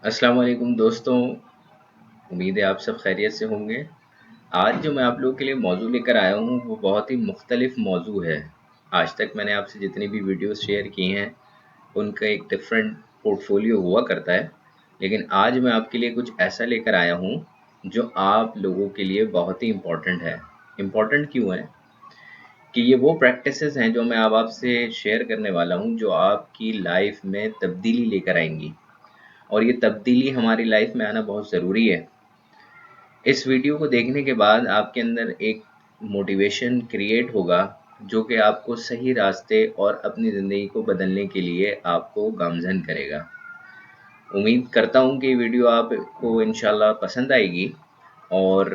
अस्सलाम वालेकुम दोस्तों। उम्मीद है आप सब खैरियत से होंगे। आज जो मैं आप लोगों के लिए मौजू लेकर आया हूँ वो बहुत ही मुख्तलिफ मौजू है। आज तक मैंने आपसे जितनी भी वीडियोस शेयर की हैं उनका एक डिफरेंट पोर्टफोलियो हुआ करता है, लेकिन आज मैं आपके लिए कुछ ऐसा लेकर आया हूँ जो आप लोगों के लिए बहुत ही इम्पोर्टेंट है। इम्पोर्टेंट क्यों है कि ये वो प्रैक्टिसेस हैं जो मैं अब आपसे शेयर करने वाला हूँ जो आपकी लाइफ में तब्दीली लेकर आएंगी, और ये तब्दीली हमारी लाइफ में आना बहुत ज़रूरी है। इस वीडियो को देखने के बाद आपके अंदर एक मोटिवेशन क्रिएट होगा जो कि आपको सही रास्ते और अपनी ज़िंदगी को बदलने के लिए आपको गामज़न करेगा। उम्मीद करता हूँ कि वीडियो आपको इंशाल्लाह पसंद आएगी, और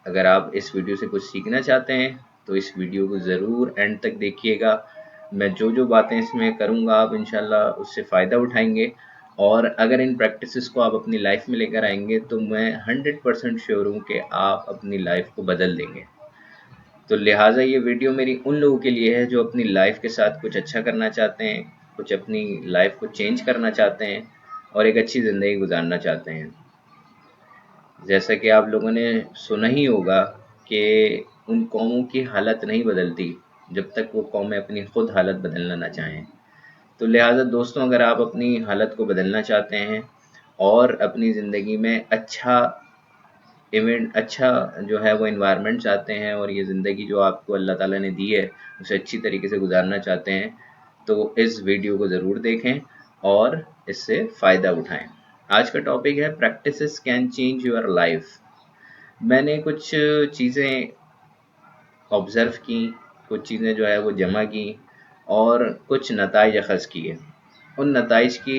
अगर आप इस वीडियो से कुछ सीखना चाहते हैं तो इस वीडियो को ज़रूर एंड तक देखिएगा। मैं जो जो बातें इसमें करूँगा आप इंशाल्लाह उससे फ़ायदा उठाएंगे, और अगर इन प्रैक्टिसेस को आप अपनी लाइफ में लेकर आएंगे तो मैं 100% श्योर हूँ कि आप अपनी लाइफ को बदल देंगे। तो लिहाजा ये वीडियो मेरी उन लोगों के लिए है जो अपनी लाइफ के साथ कुछ अच्छा करना चाहते हैं, कुछ अपनी लाइफ को चेंज करना चाहते हैं और एक अच्छी ज़िंदगी गुजारना चाहते हैं। जैसा कि आप लोगों ने सुना ही होगा कि उन कौमों की हालत नहीं बदलती जब तक वो कौमें अपनी खुद हालत बदलना ना चाहें। तो लिहाजा दोस्तों, अगर आप अपनी हालत को बदलना चाहते हैं और अपनी ज़िंदगी में अच्छा जो है वो इन्वायरमेंट चाहते हैं, और ये ज़िंदगी जो आपको अल्लाह ताला ने दी है उसे अच्छी तरीके से गुजारना चाहते हैं, तो इस वीडियो को ज़रूर देखें और इससे फ़ायदा उठाएं। आज का टॉपिक है practices can change your life. मैंने कुछ चीज़ें ऑब्ज़र्व की, कुछ चीज़ें जो है वो जमा की और कुछ नताइज अख़ज़ किए। उन नताइज की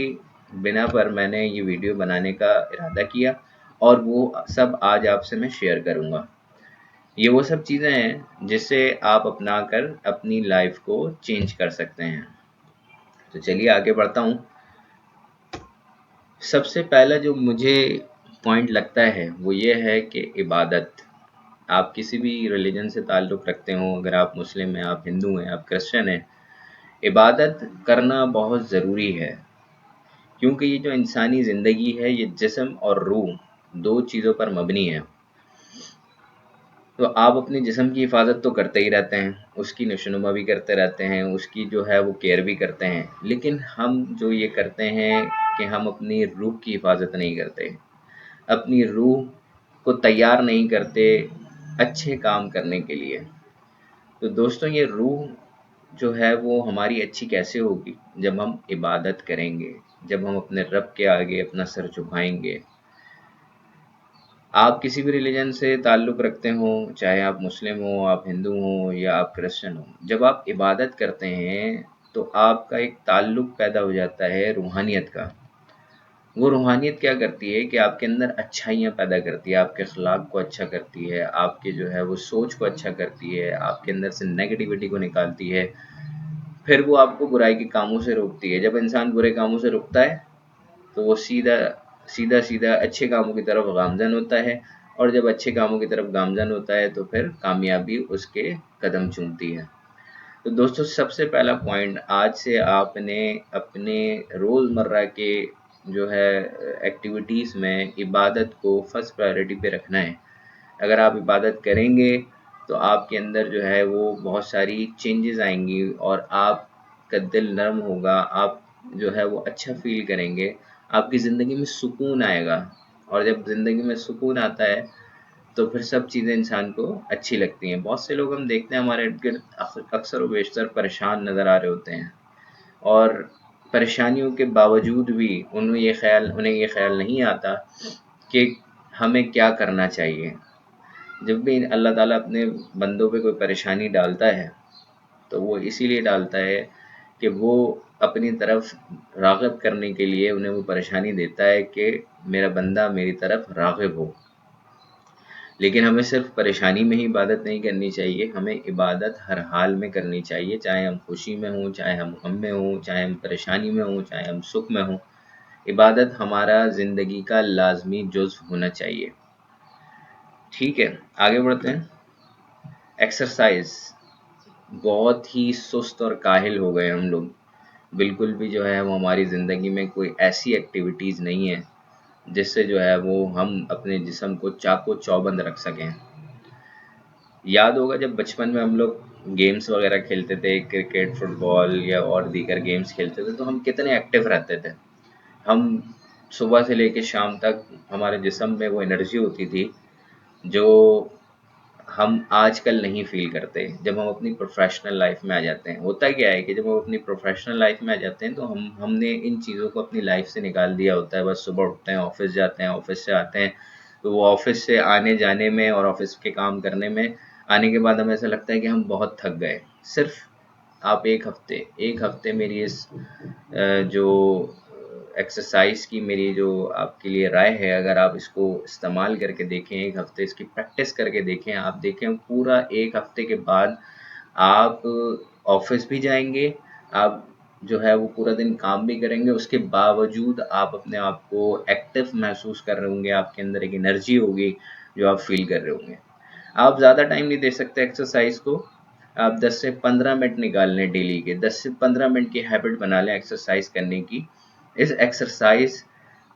बिना पर मैंने ये वीडियो बनाने का इरादा किया, और वो सब आज आपसे मैं शेयर करूँगा। ये वो सब चीज़ें हैं जिसे आप अपना कर अपनी लाइफ को चेंज कर सकते हैं। तो चलिए आगे बढ़ता हूँ। सबसे पहला जो मुझे पॉइंट लगता है वो ये है कि इबादत। आप किसी भी रिलीजन से ताल्लुक़ रखते हो, अगर आप मुस्लिम हैं, आप हिंदू हैं, आप क्रिश्चियन हैं, इबादत करना बहुत ज़रूरी है। क्योंकि ये जो इंसानी ज़िंदगी है ये जिस्म और रूह दो चीज़ों पर मबनी है। तो आप अपने जिस्म की हिफाजत तो करते ही रहते हैं, उसकी नशोनुमा भी करते रहते हैं, उसकी जो है वो केयर भी करते हैं, लेकिन हम जो ये करते हैं कि हम अपनी रूह की हिफाजत नहीं करते, अपनी रूह को तैयार नहीं करते अच्छे काम करने के लिए। तो दोस्तों, ये रूह जो है वो हमारी अच्छी कैसे होगी? जब हम इबादत करेंगे, जब हम अपने रब के आगे अपना सर झुकाएंगे। आप किसी भी रिलीजन से ताल्लुक़ रखते हो, चाहे आप मुस्लिम हो, आप हिंदू हो या आप क्रिश्चियन हो, जब आप इबादत करते हैं तो आपका एक ताल्लुक़ पैदा हो जाता है रूहानियत का। वो रूहानियत क्या करती है कि आपके अंदर अच्छाइयाँ पैदा करती है, आपके अखलाक को अच्छा करती है, आपके जो है वो सोच को अच्छा करती है, आपके अंदर से नेगेटिविटी को निकालती है। फिर वो आपको बुराई के कामों से रोकती है। जब इंसान बुरे कामों से रुकता है तो वो सीधा अच्छे कामों की तरफ गामज़न होता है, और जब अच्छे कामों की तरफ गामज़न होता है तो फिर कामयाबी उसके कदम चूमती है। तो दोस्तों, सबसे पहला पॉइंट, आज से आपने अपने रोज़मर्रा के जो है एक्टिविटीज़ में इबादत को फर्स्ट प्रायोरिटी पे रखना है। अगर आप इबादत करेंगे तो आपके अंदर जो है वो बहुत सारी चेंजेस आएंगी और आपका दिल नरम होगा, आप जो है वो अच्छा फील करेंगे, आपकी ज़िंदगी में सुकून आएगा। और जब ज़िंदगी में सुकून आता है तो फिर सब चीज़ें इंसान को अच्छी लगती हैं। बहुत से लोग हम देखते हैं हमारे इर्द-गिर्द अक्सर व बेशतर परेशान नज़र आ रहे होते हैं, और परेशानियों के बावजूद भी उन्हें ये ख़्याल नहीं आता कि हमें क्या करना चाहिए। जब भी अल्लाह ताला अपने बंदों पे कोई परेशानी डालता है तो वो इसीलिए डालता है कि वो अपनी तरफ राग़िब करने के लिए उन्हें वो परेशानी देता है कि मेरा बंदा मेरी तरफ राग़िब हो। लेकिन हमें सिर्फ परेशानी में ही इबादत नहीं करनी चाहिए, हमें इबादत हर हाल में करनी चाहिए, चाहे हम खुशी में हों, चाहे हम गम में हों, चाहे हम परेशानी में हों, चाहे हम सुख में हों। इबादत हमारा ज़िंदगी का लाज़मी जुज़्व होना चाहिए। ठीक है, आगे बढ़ते हैं। एक्सरसाइज। बहुत ही सुस्त और काहिल हो गए हम लोग। बिल्कुल भी जो है वो हमारी ज़िंदगी में कोई ऐसी एक्टिविटीज़ नहीं है जिससे जो है वो हम अपने जिस्म को चाको चौबंद रख सकें। याद होगा जब बचपन में हम लोग गेम्स वगैरह खेलते थे, क्रिकेट, फुटबॉल या और दीगर गेम्स खेलते थे, तो हम कितने एक्टिव रहते थे। हम सुबह से लेके शाम तक हमारे जिस्म में वो एनर्जी होती थी जो हम आजकल नहीं फ़ील करते। जब हम अपनी प्रोफ़ेशनल लाइफ़ में आ जाते हैं, होता क्या है कि जब हम अपनी प्रोफ़ेशनल लाइफ़ में आ जाते हैं तो हमने इन चीज़ों को अपनी लाइफ़ से निकाल दिया होता है। बस सुबह उठते हैं, ऑफ़िस जाते हैं, ऑफ़िस से आते हैं, तो वो ऑफ़िस से आने-जाने में और ऑफ़िस के काम करने में, आने के बाद हमें ऐसा लगता है कि हम बहुत थक गए। सिर्फ़ आप 1 हफ़्ते मेरी इस जो एक्सरसाइज की मेरी जो आपके लिए राय है, अगर आप इसको इस्तेमाल करके देखें, 1 हफ़्ते इसकी प्रैक्टिस करके देखें, आप देखें पूरा 1 हफ़्ते के बाद आप ऑफिस भी जाएंगे, आप जो है वो पूरा दिन काम भी करेंगे, उसके बावजूद आप अपने आप को एक्टिव महसूस कर रहे होंगे, आपके अंदर एक एनर्जी होगी जो आप फील कर रहे होंगे। आप ज़्यादा टाइम नहीं दे सकते एक्सरसाइज को, आप 10 से 15 मिनट निकाल लें डेली के, 10 से 15 मिनट की हैबिट बना लें एक्सरसाइज करने की। इस एक्सरसाइज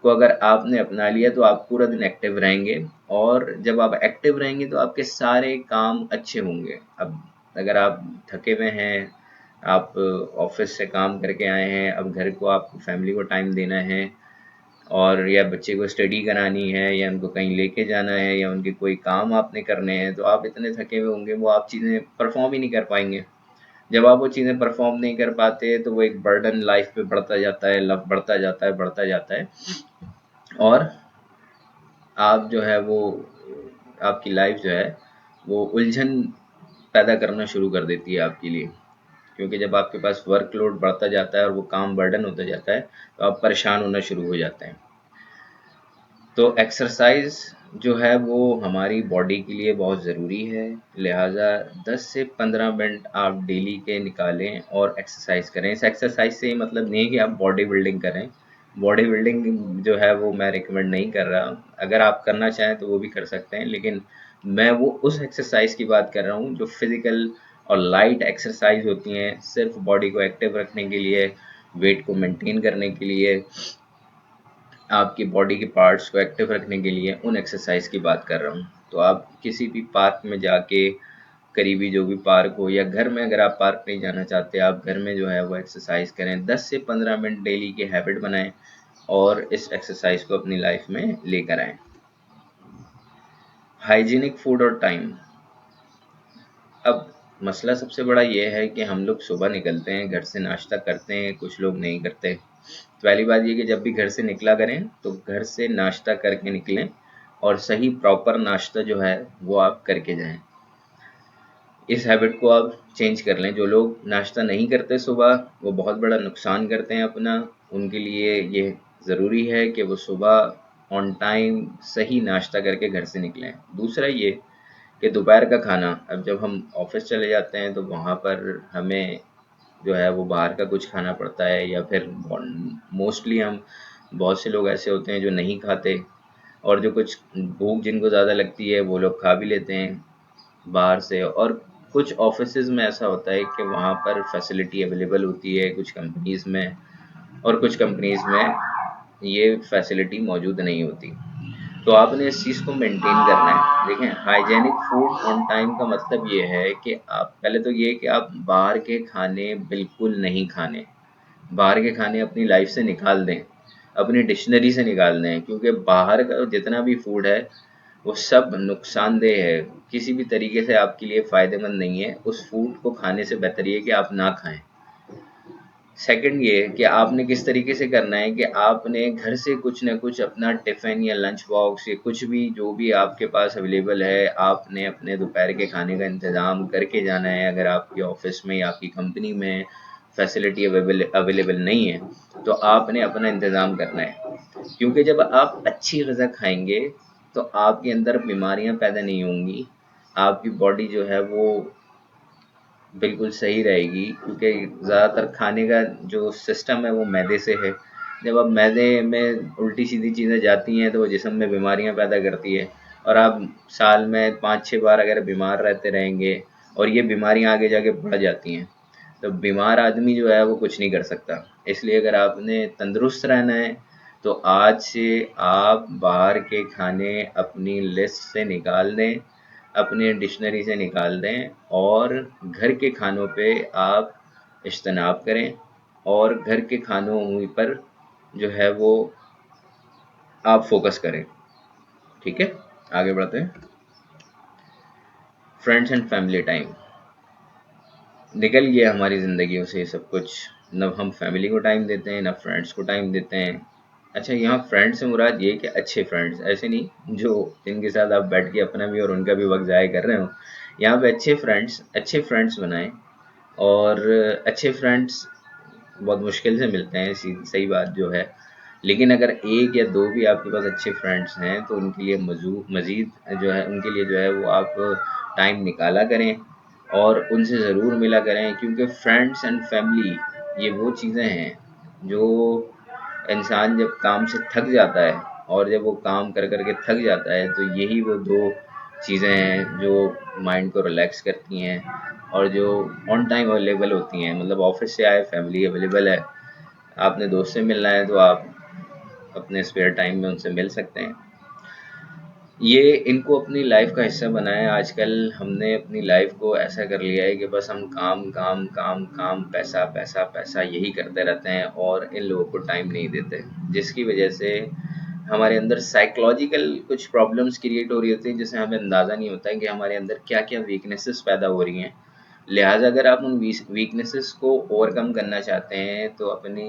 को अगर आपने अपना लिया तो आप पूरा दिन एक्टिव रहेंगे, और जब आप एक्टिव रहेंगे तो आपके सारे काम अच्छे होंगे। अब अगर आप थके हुए हैं, आप ऑफिस से काम करके आए हैं, अब घर को आपको फैमिली को टाइम देना है, और या बच्चे को स्टडी करानी है, या उनको कहीं लेके जाना है, या उनके कोई काम आपने करने हैं, तो आप इतने थके हुए होंगे वो आप चीज़ें परफॉर्म ही नहीं कर पाएंगे। जब आप वो चीज़ें परफॉर्म नहीं कर पाते तो वो एक बर्डन लाइफ पे बढ़ता जाता है, लव बढ़ता जाता है, बढ़ता जाता है, और आप जो है वो आपकी लाइफ जो है वो उलझन पैदा करना शुरू कर देती है आपके लिए। क्योंकि जब आपके पास वर्कलोड बढ़ता जाता है और वो काम बर्डन होता जाता है तो आप परेशान होना शुरू हो जाते हैं। तो एक्सरसाइज जो है वो हमारी बॉडी के लिए बहुत ज़रूरी है, लिहाजा 10 से 15 मिनट आप डेली के निकालें और एक्सरसाइज करें। इस एक्सरसाइज से ये मतलब नहीं है कि आप बॉडी बिल्डिंग करें, बॉडी बिल्डिंग जो है वो मैं रिकमेंड नहीं कर रहा। अगर आप करना चाहें तो वो भी कर सकते हैं, लेकिन मैं वो उस एक्सरसाइज की बात कर रहा हूँ जो फिज़िकल और लाइट एक्सरसाइज होती हैं, सिर्फ बॉडी को एक्टिव रखने के लिए, वेट को मेंटेन करने के लिए, आपकी बॉडी के पार्ट्स को एक्टिव रखने के लिए, उन एक्सरसाइज की बात कर रहा हूँ। तो आप किसी भी पार्क में जाके, करीबी जो भी पार्क हो, या घर में अगर आप पार्क नहीं जाना चाहते, आप घर में जो है वो एक्सरसाइज करें, 10 से 15 मिनट डेली की हैबिट बनाएं और इस एक्सरसाइज को अपनी लाइफ में लेकर आएँ। हाइजीनिक फूड और टाइम। अब मसला सबसे बड़ा ये है कि हम लोग सुबह निकलते हैं, घर से नाश्ता करते हैं, कुछ लोग नहीं करते। पहली बात ये कि जब भी घर से निकला करें तो घर से नाश्ता करके निकलें, और सही प्रॉपर नाश्ता जो है वो आप करके जाएं। इस हैबिट को आप चेंज कर लें। जो लोग नाश्ता नहीं करते सुबह, वो बहुत बड़ा नुकसान करते हैं अपना। उनके लिए ये ज़रूरी है कि वो सुबह ऑन टाइम सही नाश्ता करके घर से निकलें। दूसरा ये कि दोपहर का खाना, अब जब हम ऑफिस चले जाते हैं तो वहाँ पर हमें जो है वो बाहर का कुछ खाना पड़ता है, या फिर मोस्टली हम, बहुत से लोग ऐसे होते हैं जो नहीं खाते, और जो कुछ भूख जिनको ज़्यादा लगती है वो लोग खा भी लेते हैं बाहर से। और कुछ ऑफिसेज़ में ऐसा होता है कि वहाँ पर फैसिलिटी अवेलेबल होती है कुछ कंपनीज़ में, और कुछ कंपनीज़ में ये फैसिलिटी मौजूद नहीं होती। तो आपने इस चीज़ को मेंटेन करना है। देखें, हाइजेनिक फूड ऑन टाइम का मतलब ये है कि आप पहले तो ये कि आप बाहर के खाने बिल्कुल नहीं खाने, बाहर के खाने अपनी लाइफ से निकाल दें, अपनी डिक्शनरी से निकाल दें, क्योंकि बाहर का जितना भी फूड है वो सब नुकसानदेह है, किसी भी तरीके से आपके लिए फ़ायदेमंद नहीं है। उस फूड को खाने से बेहतर ये है कि आप ना खाएं। सेकंड ये कि आपने किस तरीके से करना है कि आपने घर से कुछ ना कुछ अपना टिफ़िन या लंच बॉक्स या कुछ भी जो भी आपके पास अवेलेबल है, आपने अपने दोपहर के खाने का इंतज़ाम करके जाना है। अगर आपके ऑफिस में या आपकी कंपनी में फैसिलिटी अवेलेबल नहीं है तो आपने अपना इंतज़ाम करना है, क्योंकि जब आप अच्छी ग़िज़ा खाएंगे तो आपके अंदर बीमारियां पैदा नहीं होंगी, आपकी बॉडी जो है वो बिल्कुल सही रहेगी। क्योंकि ज़्यादातर खाने का जो सिस्टम है वो मैदे से है। जब अब मैदे में उल्टी सीधी चीज़ें जाती हैं तो वो जिस्म में बीमारियां पैदा करती है, और आप साल में 5-6 बार अगर बीमार रहते रहेंगे और ये बीमारियां आगे जाके बढ़ जाती हैं, तो बीमार आदमी जो है वो कुछ नहीं कर सकता। इसलिए अगर आपने तंदुरुस्त रहना है तो आज से आप बाहर के खाने अपनी लिस्ट से निकाल दें, अपने डिक्शनरी से निकाल दें और घर के खानों पे आप इज्तनाब करें और घर के खानों पर जो है वो आप फोकस करें। ठीक है, आगे बढ़ते हैं। फ्रेंड्स एंड फैमिली टाइम निकल गया हमारी ज़िंदगियों से सब कुछ। न हम फैमिली को टाइम देते हैं, न फ्रेंड्स को टाइम देते हैं। अच्छा, यहाँ फ्रेंड्स से मुराद ये कि अच्छे फ्रेंड्स, ऐसे नहीं जो जिनके साथ आप बैठ के अपना भी और उनका भी वक्त ज़ाया कर रहे हो। यहाँ पे अच्छे फ्रेंड्स बनाएं। और अच्छे फ्रेंड्स बहुत मुश्किल से मिलते हैं, सही बात जो है। लेकिन अगर एक या दो भी आपके पास अच्छे फ्रेंड्स हैं तो उनके लिए मज़ीद जो है, उनके लिए जो है वो आप टाइम निकाला करें और उनसे ज़रूर मिला करें, क्योंकि फ्रेंड्स एंड फैमिली ये वो चीज़ें हैं जो इंसान जब काम से थक जाता है और जब वो काम कर कर के थक जाता है तो यही वो दो चीज़ें हैं जो माइंड को रिलैक्स करती हैं और जो ऑन टाइम अवेलेबल होती हैं। मतलब ऑफिस से आए, फैमिली अवेलेबल है, आपने दोस्त से मिलना है तो आप अपने स्पेयर टाइम में उनसे मिल सकते हैं। ये इनको अपनी लाइफ का हिस्सा बनाएं। आजकल हमने अपनी लाइफ को ऐसा कर लिया है कि बस हम काम काम काम काम, पैसा पैसा पैसा यही करते रहते हैं और इन लोगों को टाइम नहीं देते, जिसकी वजह से हमारे अंदर साइकोलॉजिकल कुछ प्रॉब्लम्स क्रिएट हो रही होती हैं जिससे हमें अंदाज़ा नहीं होता है कि हमारे अंदर क्या क्या वीकनेसेस पैदा हो रही हैं। लिहाजा अगर आप उन वीकनेसेस को ओवरकम करना चाहते हैं तो अपनी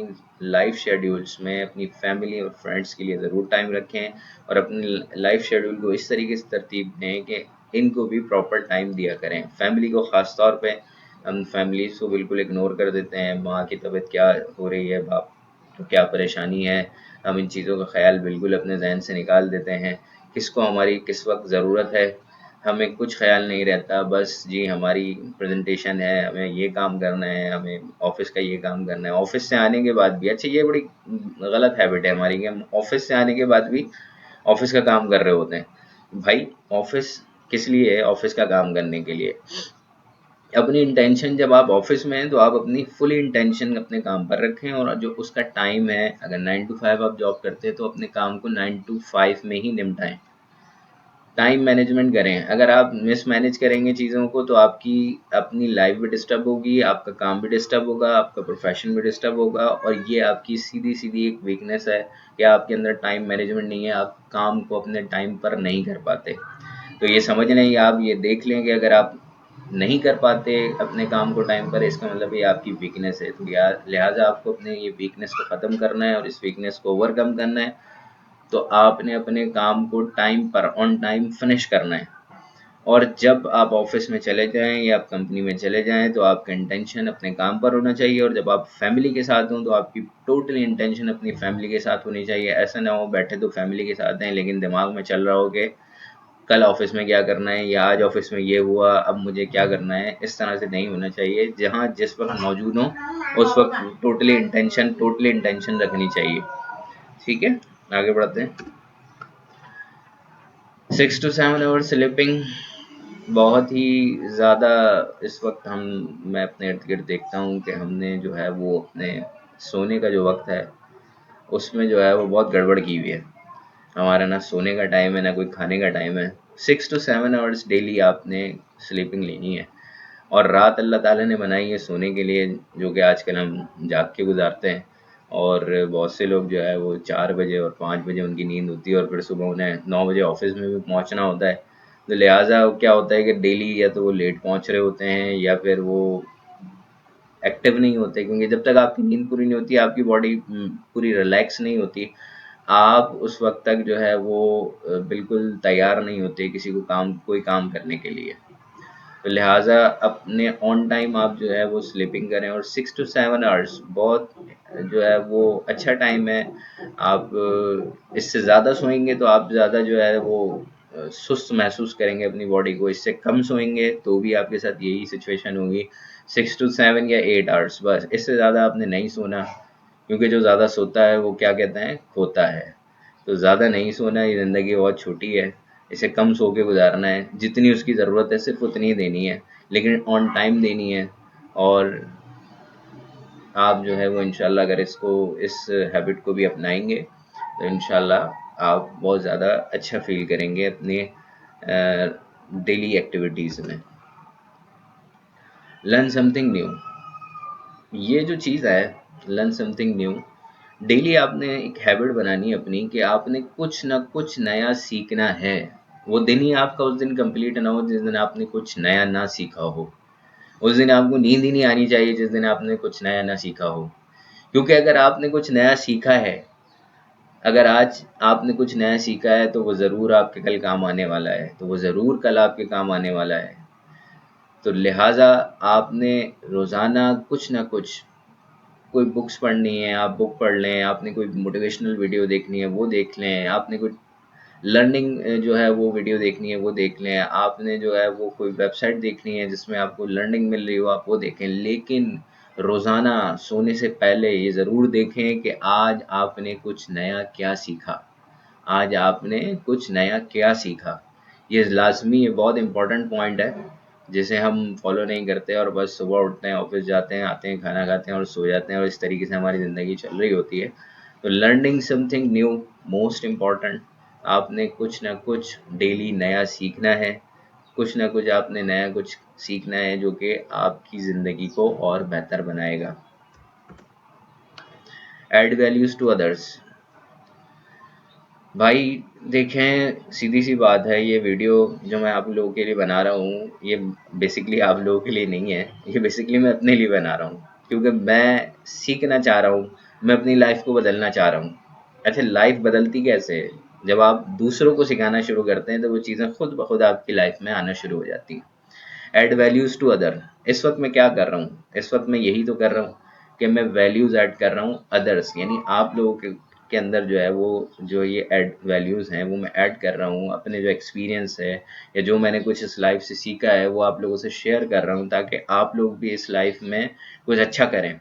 लाइफ शेड्यूल्स में अपनी फैमिली और फ्रेंड्स के लिए ज़रूर टाइम रखें और अपनी लाइफ शेड्यूल को इस तरीके से तरतीब दें कि इनको भी प्रॉपर टाइम दिया करें। फैमिली को ख़ास तौर पे हम फैमिलीज़ को बिल्कुल इग्नोर कर देते हैं। माँ की तबीयत क्या हो रही है, बाप को क्या परेशानी है, हम इन चीज़ों का ख्याल बिल्कुल अपने जहन से निकाल देते हैं। किसको हमारी किस वक्त ज़रूरत है हमें कुछ ख्याल नहीं रहता। बस जी हमारी प्रेजेंटेशन है, हमें ये काम करना है, हमें ऑफिस का ये काम करना है। ऑफिस से आने के बाद भी, अच्छा ये बड़ी गलत हैबिट है हमारी कि हम ऑफिस से आने के बाद भी ऑफिस का काम कर रहे होते हैं। भाई ऑफिस किस लिए है? ऑफिस का काम करने के लिए। अपनी इंटेंशन जब आप ऑफिस में हैं तो आप अपनी फुल इंटेंशन अपने काम पर रखें और जो उसका टाइम है, अगर 9 to 5 आप जॉब करते हैं तो अपने काम को 9 to 5 में ही निपटाएं। टाइम मैनेजमेंट करें। अगर आप मिसमैनेज करेंगे चीज़ों को तो आपकी अपनी लाइफ भी डिस्टर्ब होगी, आपका काम भी डिस्टर्ब होगा, आपका प्रोफेशन भी डिस्टर्ब होगा और ये आपकी सीधी सीधी एक वीकनेस है कि आपके अंदर टाइम मैनेजमेंट नहीं है, आप काम को अपने टाइम पर नहीं कर पाते। तो ये समझ लें, आप ये देख लें कि अगर आप नहीं कर पाते अपने काम को टाइम पर, इसका मतलब ये आपकी वीकनेस है। तो लिहाजा आपको अपने ये वीकनेस को ख़त्म करना है और इस वीकनेस को ओवरकम करना है। तो आपने अपने काम को टाइम पर ऑन टाइम फिनिश करना है और जब आप ऑफिस में चले जाएं या आप कंपनी में चले जाएं तो आपका इंटेंशन अपने काम पर होना चाहिए और जब आप फैमिली के साथ हों तो आपकी टोटली इंटेंशन अपनी फैमिली के साथ होनी चाहिए। ऐसा ना हो बैठे तो फैमिली के साथ हैं लेकिन दिमाग में चल रहा हो कि कल ऑफिस में क्या करना है या आज ऑफिस में ये हुआ, अब मुझे क्या करना है। इस तरह से नहीं होना चाहिए। जहाँ जिस वक्त मौजूद हो उस वक्त टोटली इंटेंशन रखनी चाहिए। ठीक है, आगे बढ़ते हैं। 6 to 7 आवर स्लीपिंग बहुत ही ज़्यादा इस वक्त मैं अपने इर्द गिर्द देखता हूँ कि हमने जो है वो अपने सोने का जो वक्त है उसमें जो है वो बहुत गड़बड़ की हुई है। हमारा ना सोने का टाइम है ना कोई खाने का टाइम है। 6 to 7 आवर्स डेली आपने स्लीपिंग लेनी है और रात अल्लाह ताला ने बनाई है सोने के लिए, जो कि आजकल हम जाग के गुजारते हैं। और बहुत से लोग जो है वो 4 बजे और 5 बजे उनकी नींद होती है और फिर सुबह उन्हें 9 बजे ऑफिस में भी पहुंचना होता है। तो लिहाजा क्या होता है कि डेली या तो वो लेट पहुंच रहे होते हैं या फिर वो एक्टिव नहीं होते, क्योंकि जब तक आपकी नींद पूरी नहीं होती, आपकी बॉडी पूरी रिलैक्स नहीं होती, आप उस वक्त तक जो है वो बिल्कुल तैयार नहीं होते किसी को कोई काम करने के लिए। तो लिहाजा अपने ऑन टाइम आप जो है वो स्लीपिंग करें और 6 to 7 आवर्स बहुत जो है वो अच्छा टाइम है। आप इससे ज़्यादा सोएंगे तो आप ज़्यादा जो है वो सुस्त महसूस करेंगे अपनी बॉडी को। इससे कम सोएंगे तो भी आपके साथ यही सिचुएशन होगी। 6 to 7 या 8 आवर्स, बस इससे ज़्यादा आपने नहीं सोना, क्योंकि जो ज़्यादा सोता है वो क्या कहते हैं, खोता है। तो ज़्यादा नहीं सोना, ये ज़िंदगी बहुत छोटी है, इसे कम सो के गुजारना है। जितनी उसकी ज़रूरत है सिर्फ उतनी ही देनी है, लेकिन ऑन टाइम देनी है। और आप जो है वो इंशाल्लाह अगर इस हैबिट को भी अपनाएंगे तो इंशाल्लाह आप बहुत ज़्यादा अच्छा फील करेंगे अपने डेली एक्टिविटीज़ में। लर्न समथिंग न्यू, ये जो चीज़ है लर्न समथिंग न्यू, डेली आपने एक हैबिट बनानी है अपनी कि आपने कुछ ना कुछ नया सीखना है। वो दिन ही आपका उस दिन कंप्लीट ना हो जिस दिन आपने कुछ नया ना सीखा हो। उस दिन आपको नींद ही नहीं आनी चाहिए जिस दिन आपने कुछ नया ना सीखा हो। क्योंकि अगर आपने कुछ नया सीखा है, अगर आज आपने कुछ नया सीखा है तो वो ज़रूर आपके कल काम आने वाला है, तो वो ज़रूर कल आपके काम आने वाला है। तो लिहाजा आपने रोज़ाना कुछ ना कुछ, कोई बुक्स पढ़नी है आप बुक पढ़ लें, आपने कोई मोटिवेशनल वीडियो देखनी है वो देख लें, आपने कोई लर्निंग जो है वो वीडियो देखनी है वो देख लें, आपने जो है वो कोई वेबसाइट देखनी है जिसमें आपको लर्निंग मिल रही हो आप वो देखें। लेकिन रोज़ाना सोने से पहले ये ज़रूर देखें कि आज आपने कुछ नया क्या सीखा, आज आपने कुछ नया क्या सीखा। ये लाज़मी, ये बहुत इम्पोर्टेंट पॉइंट है जिसे हम फॉलो नहीं करते और बस सुबह उठते हैं, ऑफिस जाते हैं, आते हैं, खाना खाते हैं और सो जाते हैं और इस तरीके से हमारी ज़िंदगी चल रही होती है। तो learning something new, most important, आपने कुछ ना कुछ डेली नया सीखना है, कुछ ना कुछ आपने नया कुछ सीखना है जो कि आपकी ज़िंदगी को और बेहतर बनाएगा। एड वैल्यूज़ टू अदर्स, भाई देखें सीधी सी बात है, ये वीडियो जो मैं आप लोगों के लिए बना रहा हूँ ये बेसिकली आप लोगों के लिए नहीं है, ये बेसिकली मैं अपने लिए बना रहा हूँ क्योंकि मैं सीखना चाह रहा हूँ, मैं अपनी लाइफ को बदलना चाह रहा हूँ। अच्छा, लाइफ बदलती कैसे है? जब आप दूसरों को सिखाना शुरू करते हैं तो वो चीज़ें खुद ब खुद आपकी लाइफ में आना शुरू हो जाती हैं। ऐड वैल्यूज़ टू अदर, इस वक्त मैं क्या कर रहा हूँ, इस वक्त मैं यही तो कर रहा हूँ कि मैं वैल्यूज़ ऐड कर रहा हूँ अदर्स, यानी आप लोगों के अंदर जो है वो जो ये ऐड वैल्यूज़ हैं वो मैं ऐड कर रहा हूँ। अपने जो एक्सपीरियंस है या जो मैंने कुछ इस लाइफ से सीखा है वो आप लोगों से शेयर कर रहा हूँ ताकि आप लोग भी इस लाइफ में कुछ अच्छा करें।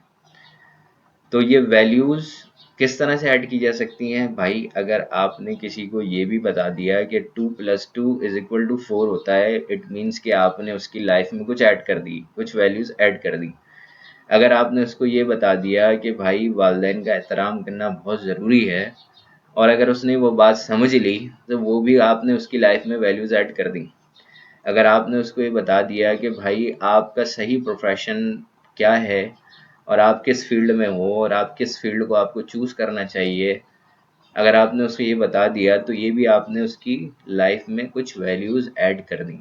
तो ये वैल्यूज़ किस तरह से ऐड की जा सकती हैं भाई? अगर आपने किसी को ये भी बता दिया कि 2+2=4 होता है, इट मीन्स कि आपने उसकी लाइफ में कुछ ऐड कर दी, कुछ वैल्यूज़ ऐड कर दी। अगर आपने उसको ये बता दिया कि भाई वालिदैन का एहतराम करना बहुत ज़रूरी है और अगर उसने वो बात समझ ली तो वो भी आपने उसकी लाइफ में वैल्यूज़ ऐड कर दी। अगर आपने उसको ये बता दिया कि भाई आपका सही प्रोफेशन क्या है और आप किस फील्ड में हो और आप किस फील्ड को आपको चूज़ करना चाहिए, अगर आपने उसको ये बता दिया तो ये भी आपने उसकी लाइफ में कुछ वैल्यूज़ ऐड कर दी।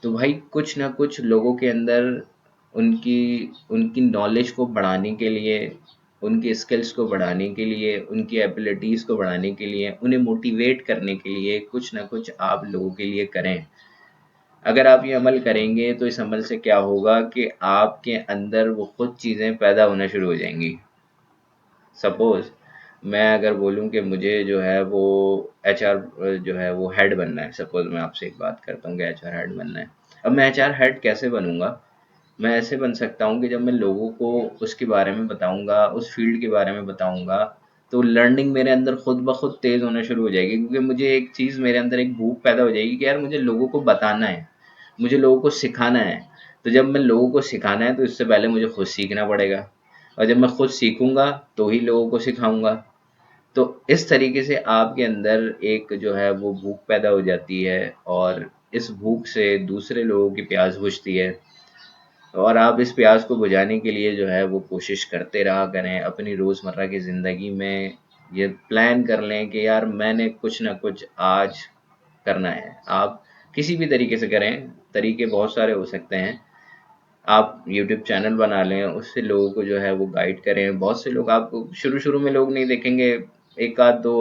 तो भाई कुछ ना कुछ लोगों के अंदर उनकी उनकी नॉलेज को बढ़ाने के लिए, उनकी स्किल्स को बढ़ाने के लिए, उनकी एबिलिटीज़ को बढ़ाने के लिए, उन्हें मोटिवेट करने के लिए कुछ ना कुछ आप लोगों के लिए करें। अगर आप ये अमल करेंगे तो इस अमल से क्या होगा कि आपके अंदर वो खुद चीज़ें पैदा होना शुरू हो जाएंगी। सपोज़ मैं अगर बोलूँ कि मुझे जो है वो एचआर जो है वो हेड बनना है, सपोज़ मैं आपसे एक बात करता हूँ कि एचआर हेड बनना है। अब मैं एचआर हेड कैसे बनूँगा? मैं ऐसे बन सकता हूँ कि जब मैं लोगों को उसके बारे में बताऊँगा, उस फील्ड के बारे में बताऊँगा, तो लर्निंग मेरे अंदर खुद ब खुद तेज़ होना शुरू हो जाएगी क्योंकि मुझे एक चीज़, मेरे अंदर एक भूख पैदा हो जाएगी कि यार मुझे लोगों को बताना है, मुझे लोगों को सिखाना है। तो जब मैं लोगों को सिखाना है तो इससे पहले मुझे खुद सीखना पड़ेगा और जब मैं खुद सीखूँगा तो ही लोगों को सिखाऊँगा। तो इस तरीके से आपके अंदर एक जो है वो भूख पैदा हो जाती है और इस भूख से दूसरे लोगों की प्यास बुझती है और आप इस प्यास को बुझाने के लिए जो है वो कोशिश करते रहा करें। अपनी रोज़मर्रा की ज़िंदगी में ये प्लान कर लें कि यार मैंने कुछ ना कुछ आज करना है। आप किसी भी तरीके से करें, तरीके बहुत सारे हो सकते हैं। आप यूट्यूब चैनल बना लें, उससे लोगों को जो है वो गाइड करें। बहुत से लोग आपको शुरू-शुरू में लोग नहीं देखेंगे, 1 आध 2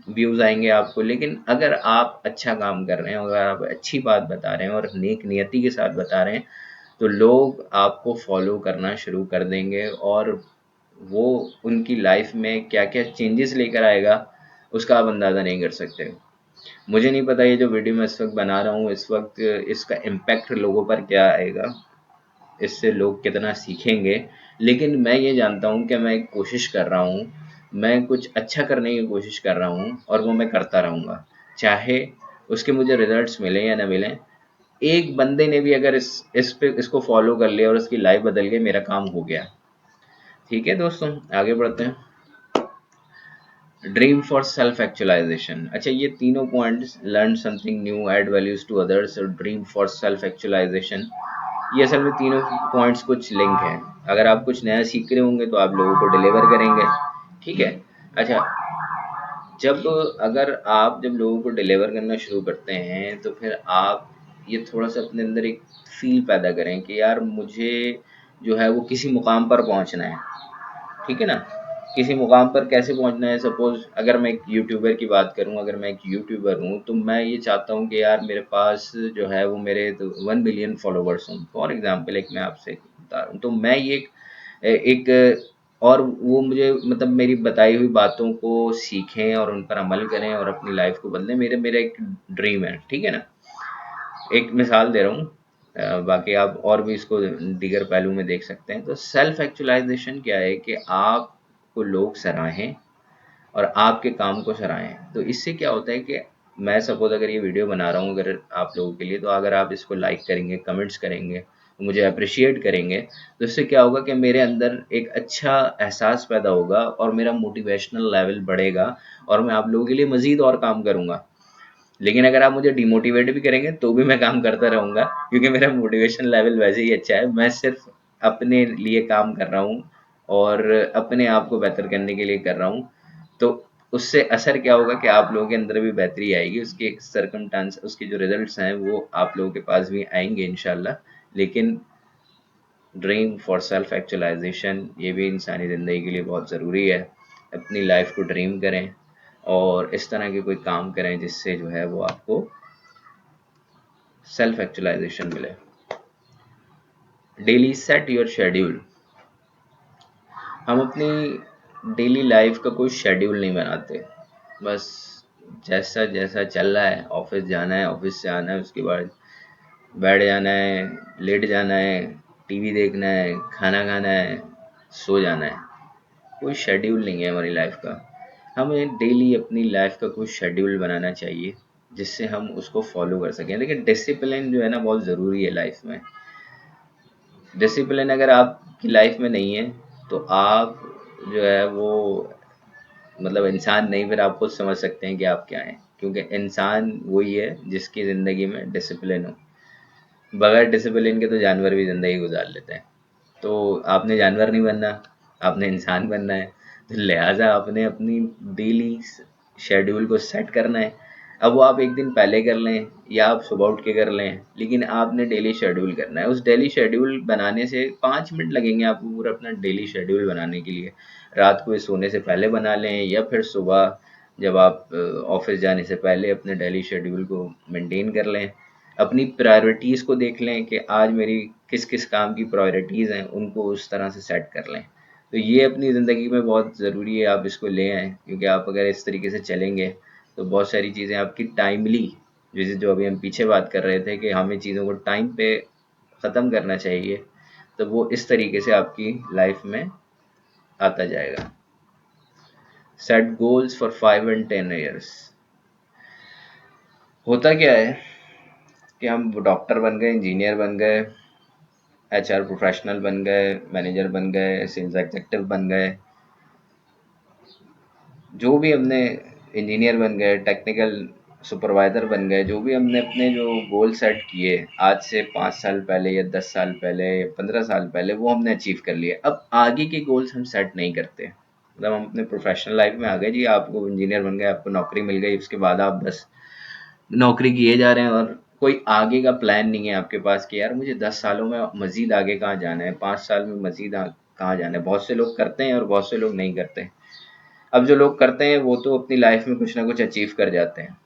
व्यूज़ आएँगे आपको, लेकिन अगर आप अच्छा काम कर रहे हैं, अगर आप अच्छी बात बता रहे हैं और नेक नियति के साथ बता रहे हैं, तो लोग आपको फॉलो करना शुरू कर देंगे और वो उनकी लाइफ में क्या-क्या चेंजेस लेकर आएगा, उसका आप अंदाज़ा नहीं कर सकते। मुझे नहीं पता ये जो वीडियो मैं इस वक़्त बना रहा हूँ, इस वक़्त इसका इम्पैक्ट लोगों पर क्या आएगा, इससे लोग कितना सीखेंगे, लेकिन मैं ये जानता हूँ कि मैं एक कोशिश कर रहा हूँ, मैं कुछ अच्छा करने की कोशिश कर रहा हूँ और वो मैं करता रहूँगा। चाहे उसके मुझे रिज़ल्ट्स मिलें या ना मिलें, एक बंदे ने भी अगर इस पे इसको फॉलो कर लिया और उसकी लाइफ बदल गई, मेरा काम हो गया। ठीक है दोस्तों, आगे बढ़ते हैं। Dream for self actualization. अच्छा, ये तीनों points, learn something new, add values to others और ड्रीम फॉर सेल्फ एक्चुअलाइजेशन, ये असल में तीनों पॉइंट्स कुछ लिंक हैं। अगर आप कुछ नया सीख रहे होंगे तो आप लोगों को डिलीवर करेंगे, ठीक है। अच्छा, जब अगर आप जब लोगों को डिलीवर करना शुरू करते हैं तो फिर आप ये थोड़ा सा अपने अंदर एक फील पैदा करें कि यार मुझे जो है वो किसी मुकाम पर पहुंचना है, ठीक है ना। किसी मुकाम पर कैसे पहुंचना है, सपोज अगर मैं एक यूट्यूबर की बात करूं, अगर मैं एक यूट्यूबर हूं तो मैं ये चाहता हूं कि यार मेरे पास जो है वो मेरे तो 1 मिलियन फॉलोवर्स हों, फॉर एग्जांपल एक मैं आपसे बता रहा हूं। तो मैं ये एक और वो मुझे मतलब मेरी बताई हुई बातों को सीखें और उन पर अमल करें और अपनी लाइफ को बदलें, मेरे मेरा एक ड्रीम है, ठीक है ना। एक मिसाल दे रहा हूँ, बाकी आप और भी इसको दीगर पहलू में देख सकते हैं। तो सेल्फ एक्चुअलाइजेशन क्या है कि आपको लोग सराहें और आपके काम को सराहें। तो इससे क्या होता है कि मैं सपोज अगर ये वीडियो बना रहा हूँ अगर आप लोगों के लिए, तो अगर आप इसको लाइक करेंगे, कमेंट्स करेंगे, मुझे अप्रिशिएट करेंगे, तो इससे क्या होगा कि मेरे अंदर एक अच्छा एहसास पैदा होगा और मेरा मोटिवेशनल लेवल बढ़ेगा और मैं आप लोगों के लिए मज़ीद और काम करूँगा। लेकिन अगर आप मुझे डिमोटिवेट भी करेंगे तो भी मैं काम करता रहूँगा, क्योंकि मेरा मोटिवेशन लेवल वैसे ही अच्छा है। मैं सिर्फ अपने लिए काम कर रहा हूँ और अपने आप को बेहतर करने के लिए कर रहा हूँ। तो उससे असर क्या होगा कि आप लोगों के अंदर भी बेहतरी आएगी, उसके सर्कमस्टांस, उसके जो रिजल्ट्स हैं वो आप लोगों के पास भी आएंगे इंशाल्लाह। लेकिन ड्रीम फॉर सेल्फ एक्चुअलाइजेशन ये भी इंसानी ज़िंदगी के लिए बहुत ज़रूरी है। अपनी लाइफ को ड्रीम करें और इस तरह के कोई काम करें जिससे जो है वो आपको सेल्फ एक्चुअलाइजेशन मिले। Daily set your schedule. हम अपनी डेली लाइफ का कोई शेड्यूल नहीं बनाते, बस जैसा जैसा चल रहा है, ऑफिस जाना है, ऑफिस से आना है, उसके बाद बैठ जाना है, लेट जाना है, टीवी देखना है, खाना खाना है, सो जाना है। कोई शेड्यूल नहीं है हमारी लाइफ का। हमें डेली अपनी लाइफ का कोई शेड्यूल बनाना चाहिए जिससे हम उसको फॉलो कर सकें। लेकिन डिसिप्लिन जो है ना बहुत ज़रूरी है लाइफ में। डिसिप्लिन अगर आपकी लाइफ में नहीं है तो आप जो है वो मतलब इंसान नहीं, फिर आप खुद समझ सकते हैं कि आप क्या हैं, क्योंकि इंसान वही है जिसकी ज़िंदगी में डिसिप्लिन हो। बगैर डिसिप्लिन के तो जानवर भी ज़िंदगी गुजार लेते हैं। तो आपने जानवर नहीं बनना, आपने इंसान बनना है। तो लिहाजा आपने अपनी डेली शेड्यूल को सेट करना है। अब वो आप एक दिन पहले कर लें या आप सुबह उठ के कर लें, लेकिन आपने डेली शेड्यूल करना है। उस डेली शेड्यूल बनाने से 5 मिनट लगेंगे आपको पूरा अपना डेली शेड्यूल बनाने के लिए। रात को सोने से पहले बना लें या फिर सुबह जब आप ऑफिस जाने से पहले अपने डेली शेड्यूल को मेंटेन कर लें। अपनी प्रायोरिटीज़ को देख लें कि आज मेरी किस किस काम की प्रायोरिटीज़ हैं, उनको उस तरह से सेट कर लें। तो ये अपनी ज़िंदगी में बहुत ज़रूरी है, आप इसको ले आएँ, क्योंकि आप अगर इस तरीके से चलेंगे तो बहुत सारी चीज़ें आपकी टाइमली, जैसे जो अभी हम पीछे बात कर रहे थे कि हमें चीज़ों को टाइम पे ख़त्म करना चाहिए, तो वो इस तरीके से आपकी लाइफ में आता जाएगा। Set goals for 5 and 10 years। होता क्या है कि हम डॉक्टर बन गए, इंजीनियर बन गए, एचआर प्रोफेशनल बन गए, मैनेजर बन गए, सेल्स एग्जीक्यूटिव बन गए, जो भी हमने, इंजीनियर बन गए, टेक्निकल सुपरवाइजर बन गए, जो भी हमने अपने जो गोल सेट किए आज से 5 साल पहले या 10 साल पहले या 15 साल पहले, वो हमने अचीव कर लिए। अब आगे के गोल्स हम सेट नहीं करते। मतलब हम अपने प्रोफेशनल लाइफ में आ गए जी, आपको इंजीनियर बन गए, आपको नौकरी मिल गई, उसके बाद आप बस नौकरी किए जा रहे हैं और कोई आगे का प्लान नहीं है आपके पास कि यार मुझे 10 सालों में मजीद आगे कहाँ जाना है, 5 साल में मजीद कहाँ जाना है। बहुत से लोग करते हैं और बहुत से लोग नहीं करते। अब जो लोग करते हैं वो तो अपनी लाइफ में कुछ ना कुछ अचीव कर जाते हैं।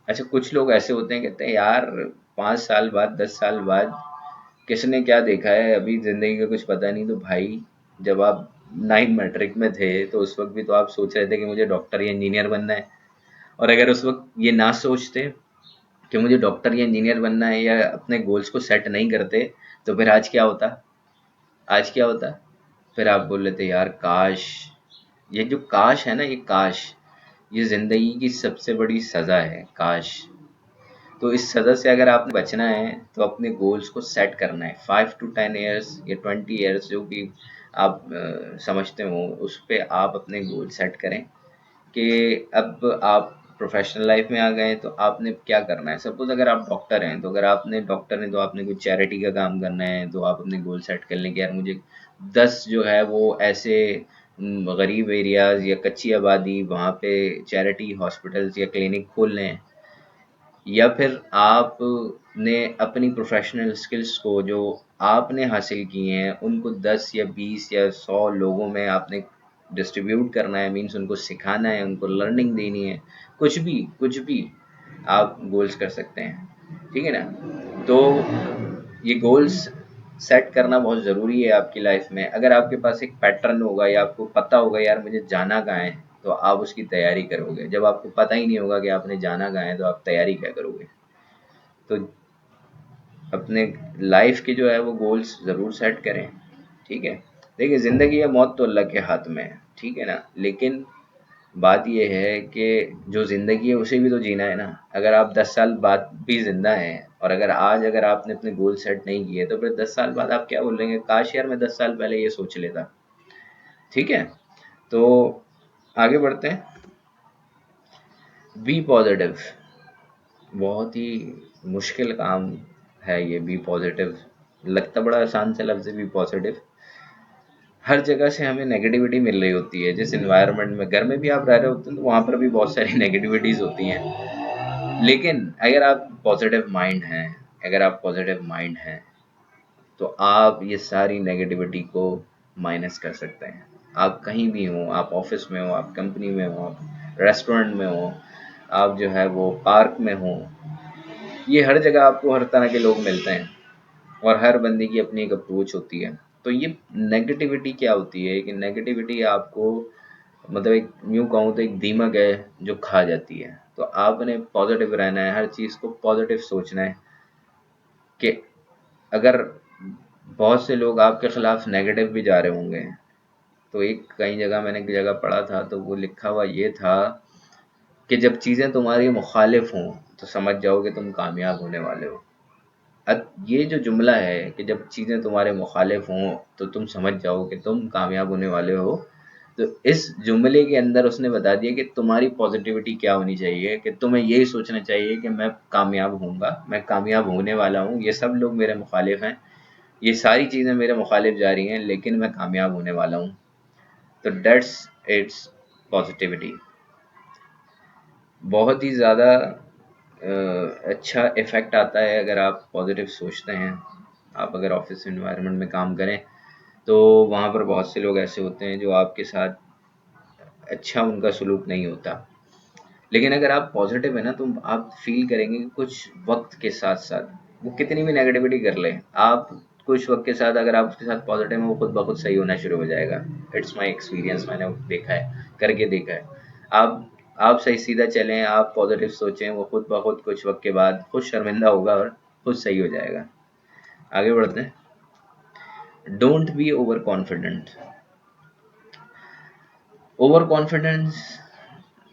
अच्छा, कुछ लोग ऐसे होते हैं कहते हैं यार 5 साल बाद, 10 साल बाद किसने क्या देखा है, अभी जिंदगी का कुछ पता नहीं। तो भाई, जब आप 9 मैट्रिक में थे तो उस वक्त भी तो आप सोच रहे थे कि मुझे डॉक्टर या इंजीनियर बनना है। और अगर उस वक्त ये ना सोचते कि मुझे डॉक्टर या इंजीनियर बनना है या अपने गोल्स को सेट नहीं करते, तो फिर आज क्या होता? आज क्या होता? फिर आप बोल लेते यार काश। ये जो काश है ना, ये काश, ये जिंदगी की सबसे बड़ी सजा है, काश। तो इस सजा से अगर आपने बचना है तो अपने गोल्स को सेट करना है। 5 to 10 years या 20 years जो भी आप समझते हो, उस पे आप अपने गोल सेट करें कि अब आप प्रोफेशनल लाइफ में आ गए हैं, तो आपने क्या करना है। सपोज अगर आप डॉक्टर हैं, तो अगर आपने डॉक्टर हैं तो आपने कुछ चैरिटी का काम करना है, तो आप अपने गोल सेट कर लें कि यार मुझे 10 जो है वो ऐसे गरीब एरियाज या कच्ची आबादी वहाँ पे चैरिटी हॉस्पिटल्स या क्लिनिक खोलने हैं। या फिर आपने अपनी प्रोफेशनल स्किल्स को जो आपने हासिल किए हैं उनको 10 या 20 या 100 लोगों में आपने डिस्ट्रीब्यूट करना है, मीन्स उनको सिखाना है, उनको लर्निंग देनी है। कुछ भी आप गोल्स कर सकते हैं, ठीक है ना। तो ये गोल्स सेट करना बहुत ज़रूरी है आपकी लाइफ में। अगर आपके पास एक पैटर्न होगा या आपको पता होगा यार मुझे जाना कहाँ है, तो आप उसकी तैयारी करोगे। जब आपको पता ही नहीं होगा कि आपने जाना कहाँ है, तो आप तैयारी क्या करोगे। तो अपने लाइफ के जो है वो गोल्स ज़रूर सेट करें, ठीक है। देखिए ज़िंदगी या मौत तो अल्लाह के हाथ में है, ठीक है ना। लेकिन बात ये है कि जो ज़िंदगी है उसे भी तो जीना है ना। अगर आप 10 साल बाद भी ज़िंदा हैं और अगर आज अगर आपने अपने गोल सेट नहीं किए, तो फिर 10 साल बाद आप क्या बोलेंगे, काश यार मैं 10 साल पहले ये सोच लेता। ठीक है, तो आगे बढ़ते हैं। बी पॉजिटिव, बहुत ही मुश्किल काम है ये। बी पॉजिटिव लगता बड़ा आसान सा लफ्ज़ है, बी पॉजिटिव। हर जगह से हमें नेगेटिविटी मिल रही होती है। जिस एनवायरनमेंट में, घर में भी आप रह रहे होते हैं, तो वहाँ पर भी बहुत सारी नेगेटिविटीज़ होती हैं। लेकिन अगर आप पॉजिटिव माइंड हैं, अगर आप पॉजिटिव माइंड हैं, तो आप ये सारी नेगेटिविटी को माइनस कर सकते हैं। आप कहीं भी हों, आप ऑफिस में हो, आप कंपनी में हो, आप रेस्टोरेंट में हो, आप जो है वो पार्क में हो, ये हर जगह आपको हर तरह के लोग मिलते हैं और हर बंदे की अपनी एक अप्रोच होती है। तो ये नेगेटिविटी क्या होती है कि नेगेटिविटी आपको, मतलब एक यूँ कहूँ तो एक दीमक है जो खा जाती है। तो आपने पॉजिटिव रहना है, हर चीज़ को पॉजिटिव सोचना है कि अगर बहुत से लोग आपके खिलाफ नेगेटिव भी जा रहे होंगे, तो एक कई जगह मैंने एक जगह पढ़ा था, तो वो लिखा हुआ ये था कि जब चीज़ें तुम्हारी मुखालिफ हों, तो समझ जाओ कि तुम कामयाब होने वाले हो। अब ये जो जुमला है कि जब चीज़ें तुम्हारे मुखालिफ हों, तो तुम समझ जाओ कि तुम कामयाब होने वाले हो। तो इस जुमले के अंदर उसने बता दिया कि तुम्हारी पॉजिटिविटी क्या होनी चाहिए, कि तुम्हें यही सोचना चाहिए कि मैं कामयाब होऊंगा, मैं कामयाब होने वाला हूँ, ये सब लोग मेरे मुखालिफ हैं, ये सारी चीज़ें मेरे मुखालिफ जा रही हैं, लेकिन मैं कामयाब होने वाला हूँ। तो डेट्स इट्स पॉजिटिविटी। बहुत ही ज़्यादा अच्छा इफ़ेक्ट आता है अगर आप पॉजिटिव सोचते हैं। आप अगर ऑफिस एनवायरनमेंट में काम करें, तो वहाँ पर बहुत से लोग ऐसे होते हैं जो आपके साथ अच्छा उनका सलूक नहीं होता। लेकिन अगर आप पॉजिटिव है ना, तो आप फील करेंगे कि कुछ वक्त के साथ साथ वो कितनी भी नेगेटिविटी कर ले, आप कुछ वक्त के साथ अगर आप उसके साथ पॉजिटिव हैं, वो खुद ब खुद सही होना शुरू हो जाएगा। इट्स माई एक्सपीरियंस, मैंने देखा है, करके देखा है। आप सही सीधा चलें, आप पॉजिटिव सोचें, वो खुद ब खुद कुछ वक्त के बाद खुद शर्मिंदा होगा और खुद सही हो जाएगा। आगे बढ़ते हैं। Don't be over confident. Over confidence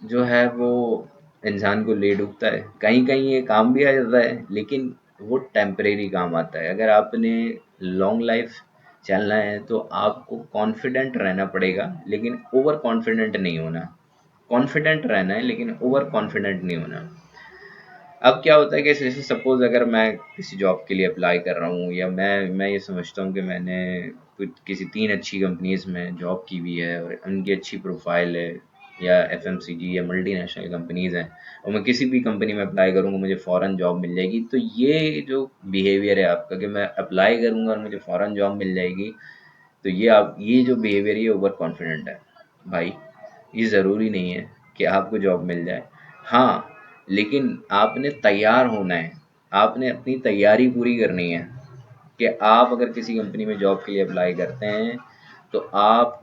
जो है वो इंसान को ले डूबता है। कहीं कहीं ये काम भी आ जाता है, लेकिन वो टेम्परेरी काम आता है। अगर आपने लॉन्ग लाइफ चलना है, तो आपको कॉन्फिडेंट रहना पड़ेगा, लेकिन ओवर कॉन्फिडेंट नहीं होना। कॉन्फिडेंट रहना है, लेकिन ओवर कॉन्फिडेंट नहीं होना। अब क्या होता है कि जैसे सपोज अगर मैं किसी जॉब के लिए अप्लाई कर रहा हूँ, या मैं ये समझता हूँ कि मैंने किसी 3 अच्छी कंपनीज़ में जॉब की हुई है और उनकी अच्छी प्रोफाइल है, या एफएमसीजी या मल्टीनेशनल कंपनीज़ हैं, और मैं किसी भी कंपनी में अप्लाई करूँगा मुझे फ़ौरन जॉब मिल जाएगी। तो ये जो बिहेवियर है आपका कि मैं अप्लाई करूँगा और मुझे फ़ौरन जॉब मिल जाएगी, तो ये जो बिहेवियर है, ये ओवर कॉन्फिडेंट है भाई। ये ज़रूरी नहीं है कि आपको जॉब मिल जाए। हाँ, लेकिन आपने तैयार होना है, आपने अपनी तैयारी पूरी करनी है कि आप अगर किसी कंपनी में जॉब के लिए अप्लाई करते हैं, तो आप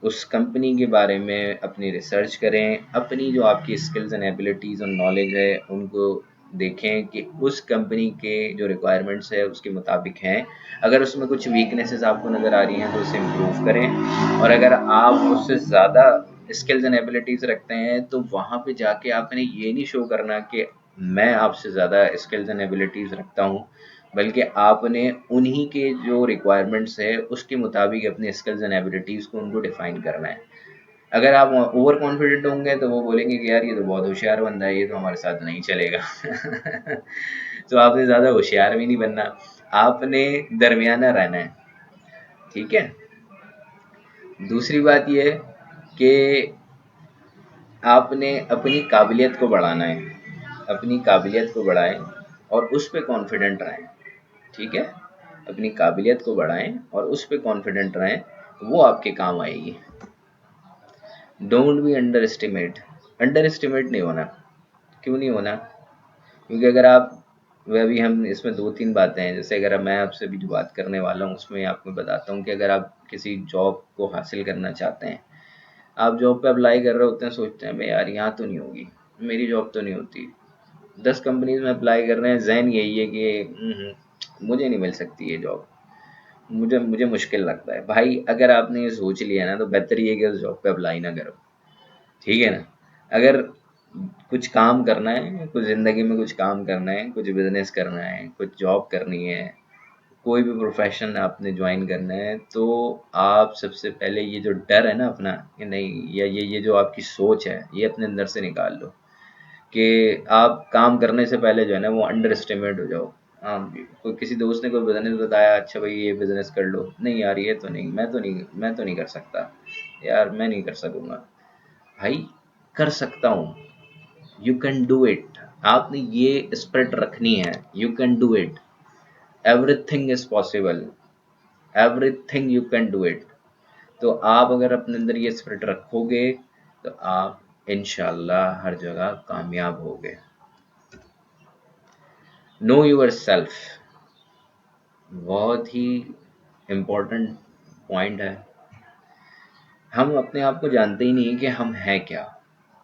उस कंपनी के बारे में अपनी रिसर्च करें, अपनी जो आपकी स्किल्स एंड एबिलिटीज़ और नॉलेज है उनको देखें कि उस कंपनी के जो रिक्वायरमेंट्स है उसके मुताबिक हैं। अगर उसमें कुछ वीकनेसेस आपको नज़र आ रही हैं, तो उसे इम्प्रूव करें। और अगर आप उससे ज़्यादा स्किल्स एंड एबिलिटीज़ रखते हैं, तो वहाँ पे जाके आपने ये नहीं शो करना कि मैं आपसे ज़्यादा स्किल्स एंड एबिलिटीज़ रखता हूँ, बल्कि आपने उन्हीं के जो रिक्वायरमेंट्स है उसके मुताबिक अपने स्किल्स एंड एबिलिटीज़ को उनको डिफ़ाइन करना है। अगर आप ओवर कॉन्फिडेंट होंगे तो वो बोलेंगे कि यार ये तो बहुत होशियार बंदा है, ये तो हमारे साथ नहीं चलेगा। तो आपने ज़्यादा होशियार भी नहीं बनना, आपने दरमियाना रहना है, ठीक है। दूसरी बात ये है कि आपने अपनी काबिलियत को बढ़ाना है, अपनी काबिलियत को बढ़ाएं और उस पे कॉन्फिडेंट रहें, ठीक है। अपनी काबिलियत को बढ़ाएं और उस पे कॉन्फिडेंट रहें, वो आपके काम आएगी। Don't be under estimate, under estimate नहीं होना। क्यों नहीं होना? क्योंकि अगर आप, वह भी हम इसमें दो तीन बातें हैं, जैसे अगर मैं आपसे भी जो बात करने वाला हूँ उसमें आपको बताता हूँ कि अगर आप किसी जॉब को हासिल करना चाहते हैं, आप जॉब पे अप्लाई कर रहे होते हैं, सोचते हैं भाई यार यहाँ तो नहीं होगी, मेरी जॉब तो नहीं होती, 10 कंपनीज में अप्लाई कर रहे हैं, जहन यही है कि मुझे नहीं मिल सकती ये जॉब, मुझे मुझे मुश्किल लगता है। भाई अगर आपने ये सोच लिया ना, तो बेहतर ये है कि उस जॉब पे अप्लाई ना करो, ठीक है ना। अगर कुछ काम करना है, कुछ ज़िंदगी में कुछ काम करना है, कुछ बिजनेस करना है, कुछ जॉब करनी है, कोई भी प्रोफेशन आपने ज्वाइन करना है, तो आप सबसे पहले ये जो डर है ना अपना कि नहीं, या ये जो आपकी सोच है, ये अपने अंदर से निकाल लो कि आप काम करने से पहले जो है ना वो अंडर एस्टिमेट हो जाओ। हाँ, कोई किसी दोस्त ने कोई बिजनेस बताया, अच्छा भाई ये बिजनेस कर लो, नहीं यार ये तो नहीं, मैं तो नहीं कर सकता, यार मैं नहीं कर सकूंगा। भाई कर सकता हूँ, यू कैन डू इट। आपने ये स्पिरिट रखनी है, you can do it, everything is possible, everything you can do it. तो आप अगर अपने अंदर ये स्पिरिट रखोगे तो आप इंशाल्लाह हर जगह कामयाब होगे। नो यूर सेल्फ, बहुत ही इम्पोर्टेंट पॉइंट है। हम अपने आप को जानते ही नहीं कि हम हैं क्या,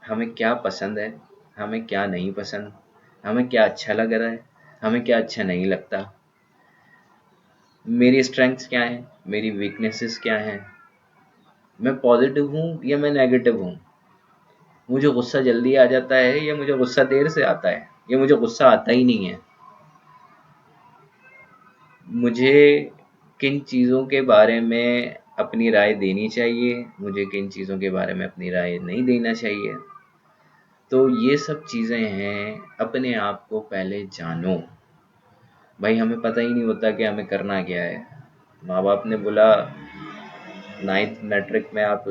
हमें क्या पसंद है, हमें क्या नहीं पसंद, हमें क्या अच्छा लग रहा है, हमें क्या अच्छा नहीं लगता, मेरी स्ट्रेंथ्स क्या हैं, मेरी वीकनेसेस क्या हैं, मैं पॉजिटिव हूँ या मैं नेगेटिव हूँ, मुझे गुस्सा जल्दी आ जाता है या मुझे गुस्सा देर से आता है, या मुझे गुस्सा आता ही नहीं है, मुझे किन चीज़ों के बारे में अपनी राय देनी चाहिए, मुझे किन चीज़ों के बारे में अपनी राय नहीं देना चाहिए। तो ये सब चीज़ें हैं, अपने आप को पहले जानो। भाई हमें पता ही नहीं होता कि हमें करना क्या है। माँ बाप ने बोला 9th मैट्रिक में आप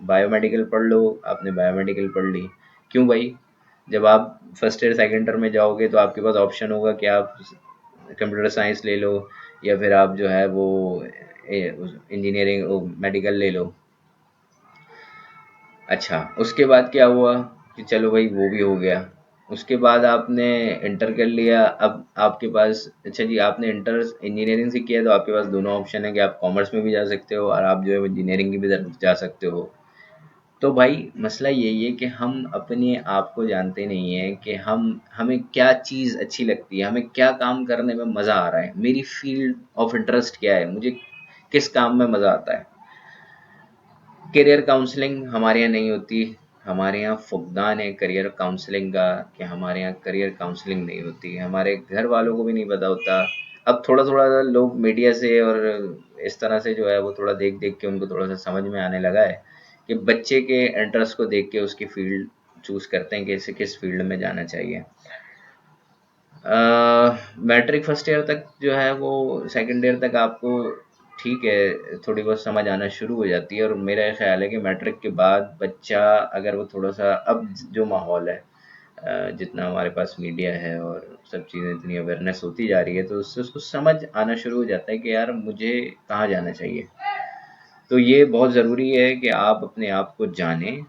बायोमेडिकल पढ़ लो, आपने बायोमेडिकल पढ़ ली। क्यों भाई? जब आप फर्स्ट ईयर सेकेंड ईयर में जाओगे तो आपके पास ऑप्शन होगा कि आप कंप्यूटर साइंस ले लो, या फिर आप जो है वो इंजीनियरिंग मेडिकल ले लो। अच्छा, उसके बाद क्या हुआ कि चलो भाई वो भी हो गया। उसके बाद आपने इंटर कर लिया, अब आपके पास, अच्छा जी आपने इंटर इंजीनियरिंग से किया तो आपके पास दोनों ऑप्शन है कि आप कॉमर्स में भी जा सकते हो और आप जो है इंजीनियरिंग की भी तरफ जा सकते हो। तो भाई मसला यही है कि हम अपने आप को जानते नहीं हैं कि हमें क्या चीज़ अच्छी लगती है, हमें क्या काम करने में मज़ा आ रहा है, मेरी फील्ड ऑफ इंटरेस्ट क्या है, मुझे किस काम में मज़ा आता है। करियर काउंसलिंग हमारे यहाँ नहीं होती, हमारे यहाँ फुकदान है करियर काउंसलिंग का, कि हमारे यहाँ करियर काउंसलिंग नहीं होती, हमारे घर वालों को भी नहीं पता होता। अब थोड़ा थोड़ा लोग मीडिया से और इस तरह से जो है वो थोड़ा देख देख के उनको थोड़ा सा समझ में आने लगा है कि बच्चे के इंटरेस्ट को देख के उसकी फील्ड चूज करते हैं कि इसे किस फील्ड में जाना चाहिए। मैट्रिक फर्स्ट ईयर तक जो है वो, सेकंड ईयर तक आपको ठीक है थोड़ी बहुत समझ आना शुरू हो जाती है, और मेरा ख्याल है कि मैट्रिक के बाद बच्चा अगर वो थोड़ा सा, अब जो माहौल है, जितना हमारे पास मीडिया है और सब चीज़ें इतनी अवेयरनेस होती जा रही है, तो उससे उसको समझ आना शुरू हो जाता है कि यार मुझे कहाँ जाना चाहिए। तो ये बहुत ज़रूरी है कि आप अपने आप को जानें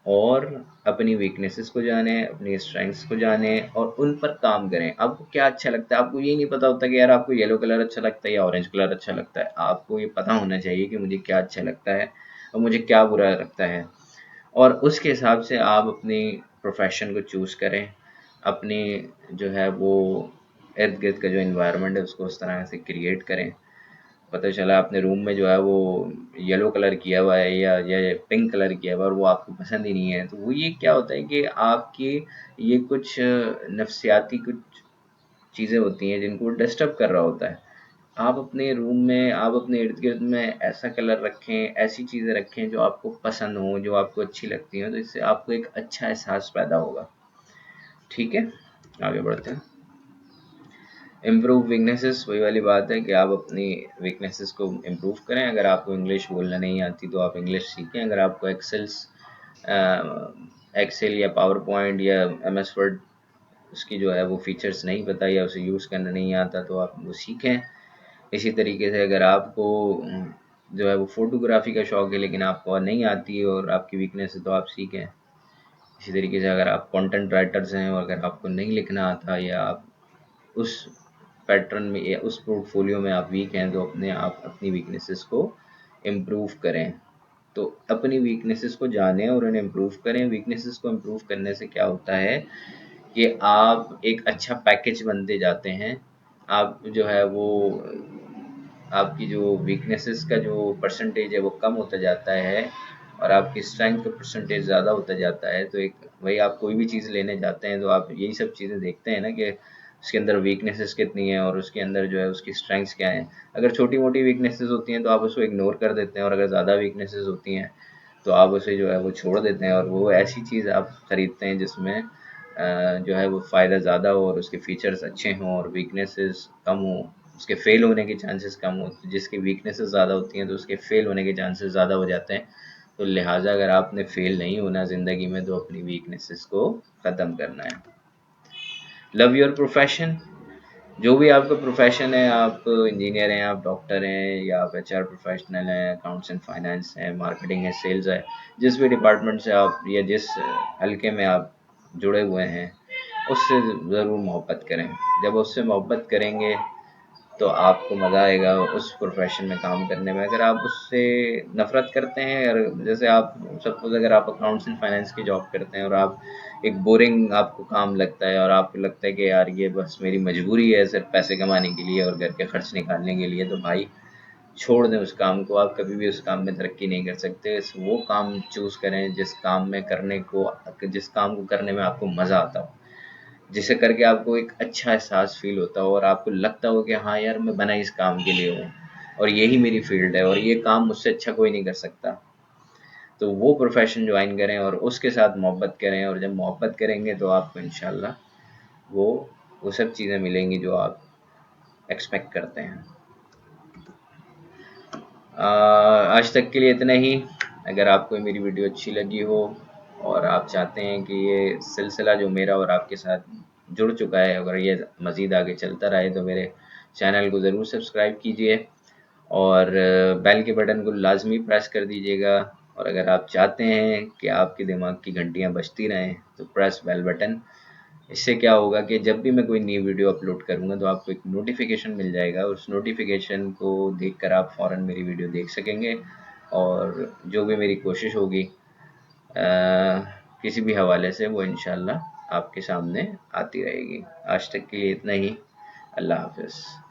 और अपनी वीकनेसेस को जाने, अपनी स्ट्रेंथ्स को जाने और उन पर काम करें। आपको क्या अच्छा लगता है, आपको ये नहीं पता होता कि यार आपको येलो कलर अच्छा लगता है या ऑरेंज कलर अच्छा लगता है। आपको ये पता होना चाहिए कि मुझे क्या अच्छा लगता है और मुझे क्या बुरा लगता है, और उसके हिसाब से आप अपनी प्रोफेशन को चूज़ करें। अपनी जो है वो इर्द गिर्द का जो इन्वायरमेंट है उसको उस तरह से क्रिएट करें। पता चला आपने रूम में जो है वो येलो कलर किया हुआ है या पिंक कलर किया हुआ है और वो आपको पसंद ही नहीं है, तो वो ये क्या होता है कि आपकी ये कुछ नफ्सियाती कुछ चीज़ें होती हैं जिनको डिस्टर्ब कर रहा होता है। आप अपने रूम में, आप अपने इर्द-गिर्द में ऐसा कलर रखें, ऐसी चीज़ें रखें जो आपको पसंद हों, जो आपको अच्छी लगती हों, तो इससे आपको एक अच्छा एहसास पैदा होगा। ठीक है? आगे बढ़ते हैं। इम्प्रूव वीकनेसेस, वही वाली बात है कि आप अपनी वीकनेसेस को इम्प्रूव करें। अगर आपको इंग्लिश बोलना नहीं आती तो आप इंग्लिश सीखें। अगर आपको एक्सेल या पावर पॉइंट या एमएस वर्ड उसकी जो है वो फीचर्स नहीं पता या उसे यूज़ करना नहीं आता तो आप वो सीखें। इसी तरीके से अगर आपको जो है वो फ़ोटोग्राफ़ी का शौक़ है लेकिन आपको नहीं आती है और आपकी वीकनेस है तो आप सीखें। इसी तरीके से अगर आप कंटेंट राइटर्स हैं और अगर आपको नहीं लिखना आता या आप उस पैटर्न में या उस पोर्टफोलियो में आप वीक हैं तो अपने आप अपनी वीकनेसेस को इम्प्रूव करें। तो अपनी वीकनेसेस को जानें और उन्हें इम्प्रूव करें। वीकनेसेस को इम्प्रूव करने से क्या होता है कि आप एक अच्छा पैकेज बनते जाते हैं। आप जो है वो आपकी जो वीकनेसेस का जो परसेंटेज है वो कम होता जाता है और आपकी स्ट्रेंथ का परसेंटेज ज़्यादा होता जाता है। तो एक वही आप कोई भी चीज़ लेने जाते हैं तो आप यही सब चीज़ें देखते हैं ना कि उसके अंदर वीकनेसेस कितनी है और उसके अंदर जो है उसकी स्ट्रेंथ्स क्या हैं। अगर छोटी-मोटी वीकनेसेस होती हैं तो आप उसको इग्नोर कर देते हैं और अगर ज़्यादा वीकनेसेस होती हैं तो आप उसे जो है वो छोड़ देते हैं और वो ऐसी चीज़ आप खरीदते हैं जिसमें जो है वो फ़ायदा ज़्यादा हो और उसके फीचर्स अच्छे हों और वीकनेसेस कम हों, उसके फ़ेल होने के चांसेस कम हो। जिसकी वीकनेसेस ज़्यादा होती हैं तो उसके फ़ेल होने के चांसेस ज़्यादा हो जाते हैं। तो लिहाजा अगर आपने फ़ेल नहीं होना ज़िंदगी में तो अपनी वीकनेसेस को ख़त्म करना है। लव योर प्रोफेशन, जो भी आपका प्रोफेशन है, आप इंजीनियर हैं, आप डॉक्टर हैं या आप एचआर प्रोफेशनल हैं, अकाउंट्स एंड फाइनेंस है, मार्केटिंग है, सेल्स है, जिस भी डिपार्टमेंट से आप या जिस हल्के में आप जुड़े हुए हैं उससे ज़रूर मोहब्बत करें। जब उससे मोहब्बत करेंगे तो आपको मज़ा आएगा उस प्रोफेशन में काम करने में। अगर आप उससे नफ़रत करते हैं और जैसे आप सपोज़ अगर आप अकाउंट्स एंड फाइनेंस की जॉब करते हैं और आप एक बोरिंग आपको काम लगता है और आपको लगता है कि यार ये बस मेरी मजबूरी है सिर्फ पैसे कमाने के लिए और घर के खर्च निकालने के लिए, तो भाई छोड़ दें उस काम को। आप कभी भी उस काम में तरक्की नहीं कर सकते। वो काम चूज़ करें जिस काम को करने में आपको मज़ा आता हो, जिसे करके आपको एक अच्छा एहसास फ़ील होता हो और आपको लगता हो कि हाँ यार मैं बना इस काम के लिए हूँ और यही मेरी फ़ील्ड है और ये काम मुझसे अच्छा कोई नहीं कर सकता। तो वो प्रोफ़ेशन जॉइन करें और उसके साथ मोहब्बत करें और जब मोहब्बत करेंगे तो आपको इंशाल्लाह वो वो सब चीज़ें मिलेंगी जो आप एक्सपेक्ट करते हैं। आज तक के लिए इतना ही। अगर आपको मेरी वीडियो अच्छी लगी हो और आप चाहते हैं कि ये सिलसिला जो मेरा और आपके साथ जुड़ चुका है अगर ये मज़ीद आगे चलता रहे तो मेरे चैनल को ज़रूर सब्सक्राइब कीजिए और बेल के बटन को लाजमी प्रेस कर दीजिएगा। और अगर आप चाहते हैं कि आपके दिमाग की घंटियाँ बजती रहें तो प्रेस बेल बटन। इससे क्या होगा कि जब भी मैं कोई नई वीडियो अपलोड करूँगा तो आपको एक नोटिफिकेशन मिल जाएगा। उस नोटिफिकेशन को देखकर आप फ़ौरन मेरी वीडियो देख सकेंगे और जो भी मेरी कोशिश होगी किसी भी हवाले से वो इंशाल्लाह आपके सामने आती रहेगी। आज तक के लिए इतना ही। अल्लाह हाफ़िज़।